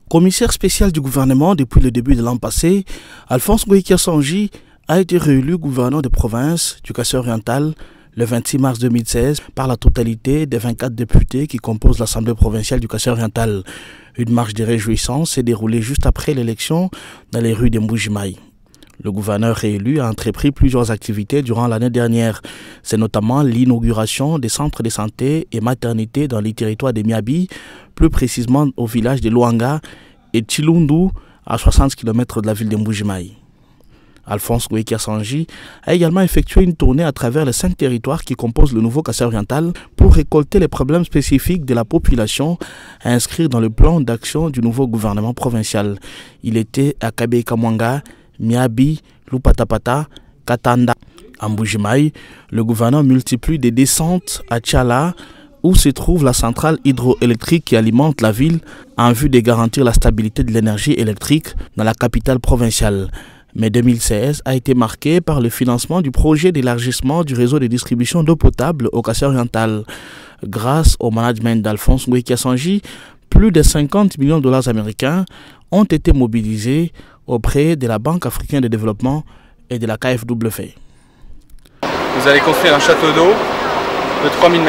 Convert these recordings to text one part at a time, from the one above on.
Commissaire spécial du gouvernement depuis le début de l'an passé, Alphonse Ngoïkia Sangui a été réélu gouverneur de province du Kasaï-Oriental le 26 mars 2016 par la totalité des 24 députés qui composent l'Assemblée provinciale du Kasaï-Oriental. Une marche de réjouissance s'est déroulée juste après l'élection dans les rues de Mbuji-Mayi. Le gouverneur réélu a entrepris plusieurs activités durant l'année dernière. C'est notamment l'inauguration des centres de santé et maternité dans les territoires de Miabi, plus précisément au village de Luanga et Chilundu, à 60 km de la ville de Mbuji-Mayi. Alphonse Ngoïkia Sangui a également effectué une tournée à travers les 5 territoires qui composent le nouveau Kasaï-Oriental pour récolter les problèmes spécifiques de la population à inscrire dans le plan d'action du nouveau gouvernement provincial. Il était à Kabé-Kamwanga, Miabi, Lupatapata, Katanda. En Mbuji-Mayi, le gouverneur multiplie des descentes à Tchala, où se trouve la centrale hydroélectrique qui alimente la ville en vue de garantir la stabilité de l'énergie électrique dans la capitale provinciale. Mais 2016 a été marqué par le financement du projet d'élargissement du réseau de distribution d'eau potable au Kasaï-Oriental. Grâce au management d'Alphonse Ngoïkia Sangui, plus de 50 millions de dollars américains ont été mobilisés auprès de la Banque africaine de développement et de la KfW. Vous allez construire un château d'eau de 3000 m3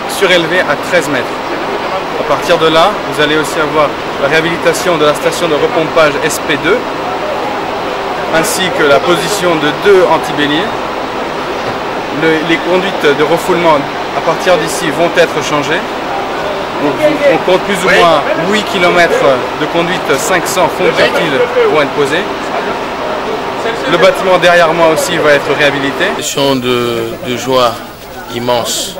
surélevé à 13 mètres. À partir de là, vous allez aussi avoir la réhabilitation de la station de repompage SP2 ainsi que la position de 2 antibéliers. Les conduites de refoulement à partir d'ici vont être changées. Donc, on compte plus ou moins 8 km de conduite 500 fonds fertiles vont être posés. Le bâtiment derrière moi aussi va être réhabilité. Question de joie immense.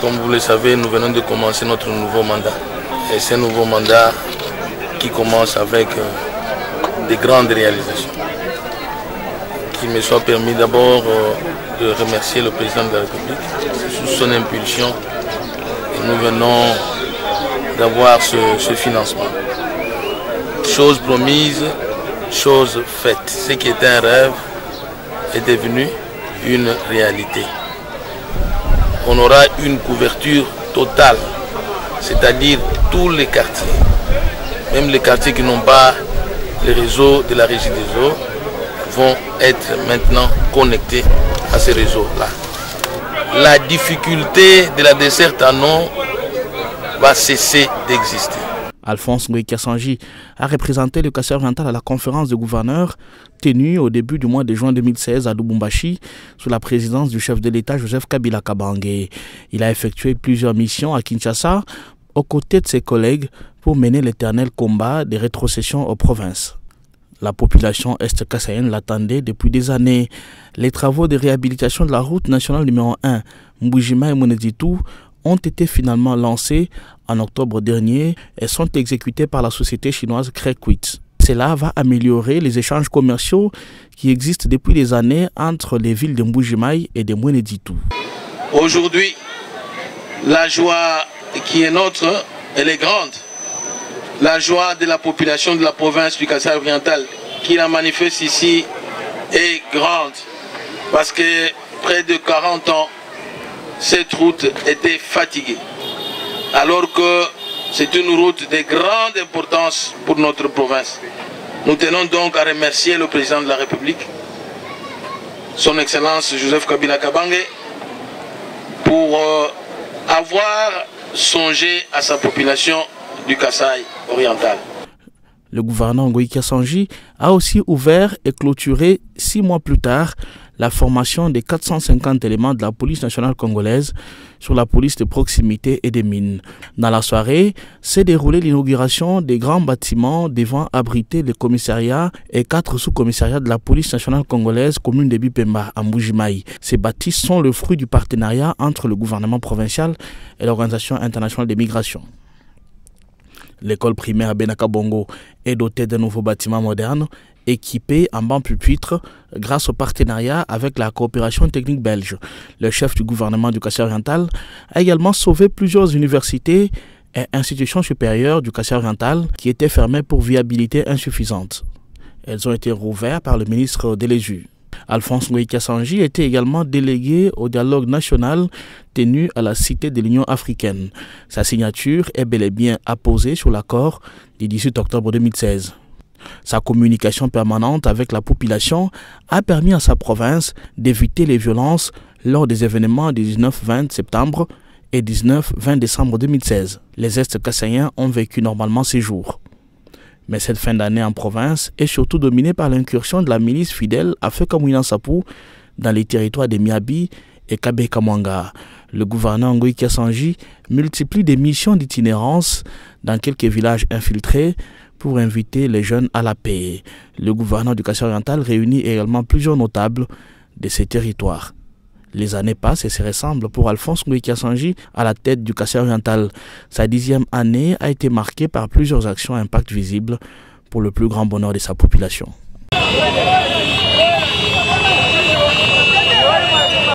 Comme vous le savez, nous venons de commencer notre nouveau mandat. Et c'est un nouveau mandat qui commence avec des grandes réalisations. Qu'il me soit permis d'abord de remercier le président de la République sous son impulsion. Nous venons d'avoir ce financement. Chose promise, chose faite. Ce qui était un rêve est devenu une réalité. On aura une couverture totale, c'est-à-dire tous les quartiers, même les quartiers qui n'ont pas le réseau de la régie des eaux, vont être maintenant connectés à ce réseau-là. La difficulté de la desserte en eau va cesser d'exister. Alphonse Ngoïkia Sangui a représenté le Kasaï-Oriental à la conférence de gouverneurs tenue au début du mois de juin 2016 à Lubumbashi sous la présidence du chef de l'État Joseph Kabila Kabange. Il a effectué plusieurs missions à Kinshasa aux côtés de ses collègues pour mener l'éternel combat des rétrocessions aux provinces. La population est-kassaïenne l'attendait depuis des années. Les travaux de réhabilitation de la route nationale numéro 1 Mbuji-Mayi-Moneditou ont été finalement lancés en octobre dernier et sont exécutés par la société chinoise Crequit. Cela va améliorer les échanges commerciaux qui existent depuis des années entre les villes de Mbuji-Mayi et de Moneditou. Aujourd'hui, la joie qui est nôtre, elle est grande. La joie de la population de la province du Kasaï-Oriental qui la manifeste ici est grande parce que près de 40 ans, cette route était fatiguée. Alors que c'est une route de grande importance pour notre province. Nous tenons donc à remercier le président de la République, son Excellence Joseph Kabila Kabange, pour avoir songé à sa population du Kasaï-Oriental. Le gouverneur Ngoïkia Sangui a aussi ouvert et clôturé 6 mois plus tard la formation des 450 éléments de la police nationale congolaise sur la police de proximité et des mines. Dans la soirée, s'est déroulée l'inauguration des grands bâtiments devant abriter les commissariats et 4 sous-commissariats de la police nationale congolaise commune de Bipemba à Mbuji-Mayi. Ces bâtis sont le fruit du partenariat entre le gouvernement provincial et l'Organisation internationale des migrations. L'école primaire Benaka Bongo est dotée d'un nouveau bâtiment moderne équipé en bancs pupitres grâce au partenariat avec la coopération technique belge. Le chef du gouvernement du Kasaï-Oriental a également sauvé plusieurs universités et institutions supérieures du Kasaï-Oriental qui étaient fermées pour viabilité insuffisante. Elles ont été rouvertes par le ministre Delézu. Alphonse Ngoï Kassanji était également délégué au dialogue national tenu à la Cité de l'Union africaine. Sa signature est bel et bien apposée sur l'accord du 18 octobre 2016. Sa communication permanente avec la population a permis à sa province d'éviter les violences lors des événements du 19-20 septembre et 19-20 décembre 2016. Les Est-Kassaïens ont vécu normalement ces jours. Mais cette fin d'année en province est surtout dominée par l'incursion de la milice fidèle à Feu Kamouina Sapou dans les territoires de Miabi et Kabé Kamwanga. Le gouverneur Ngoï Kassanji multiplie des missions d'itinérance dans quelques villages infiltrés pour inviter les jeunes à la paix. Le gouverneur du Kassai-Oriental réunit également plusieurs notables de ces territoires. Les années passent et se ressemblent pour Alphonse Ngoï Kassanji à la tête du Kassai-Oriental. Sa 10e année a été marquée par plusieurs actions à impact visible pour le plus grand bonheur de sa population.